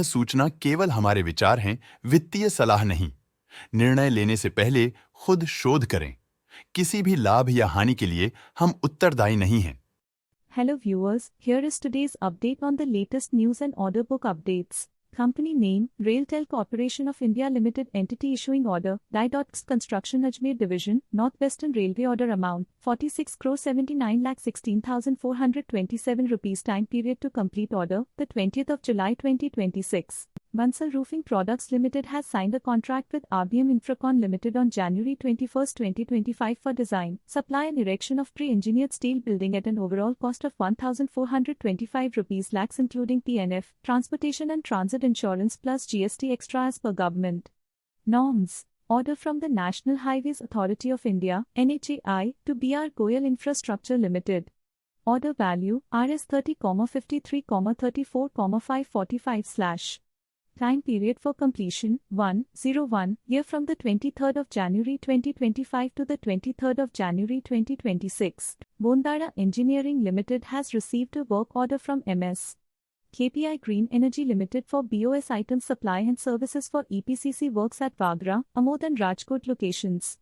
सूचना केवल हमारे विचार हैं, वित्तीय सलाह नहीं। निर्णय लेने से पहले खुद शोध करें। किसी भी लाभ या हानि के लिए हम उत्तरदायी नहीं हैं। Hello viewers, here is today's update on the latest news and order book updates. Company name, Railtel Corporation of India Limited entity issuing order, Diots Construction Ajmer Division, Northwestern Railway order amount, 46 crore 79,16,427 rupees time period to complete order, the 20th of July 2026. Bansal Roofing Products Limited has signed a contract with RBM Infracon Limited on January 21, 2025 for design, supply and erection of pre-engineered steel building at an overall cost of 1,425 rupees lakhs including PNF, transportation and transit insurance plus GST extra as per government norms. Order from the National Highways Authority of India (NHAI) to BR Goyal Infrastructure Limited. Order value Rs 30,53,34,545/. Time period for completion 101 year from the 23rd of January 2025 to the 23rd of January 2026. Bondara Engineering Limited has received a work order from MS KPI Green Energy Limited for BOS item supply and services for EPCC works at Vagra, Amod and Rajkot locations.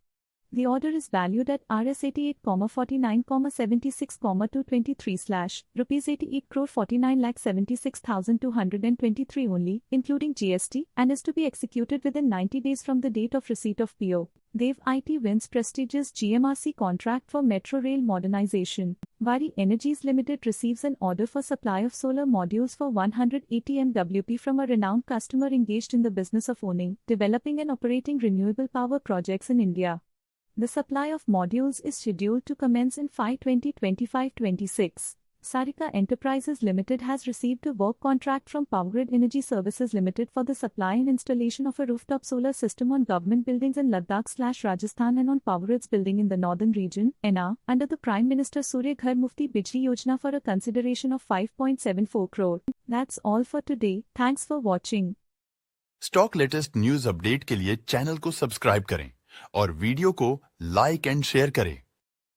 The order is valued at Rs 88,49,76,223/ rupees 88 crore 49,76,223 only, including GST, and is to be executed within 90 days from the date of receipt of PO. Dev IT wins prestigious GMRC contract for metro rail modernization. Vari Energies Limited receives an order for supply of solar modules for 180 MWP from a renowned customer engaged in the business of owning, developing and operating renewable power projects in India. The supply of modules is scheduled to commence in 5/2025-26. Sarika Enterprises Limited has received a work contract from Powergrid Energy Services Limited for the supply and installation of a rooftop solar system on government buildings in Ladakh/Rajasthan and on Powergrid's building in the northern region, NR, under the Prime Minister Surya Ghar Mufti Bijli Yojana for a consideration of 5.74 crore. That's all for today. Thanks for watching. Stock latest news update के लिए channel को subscribe करें और video को like and share करें।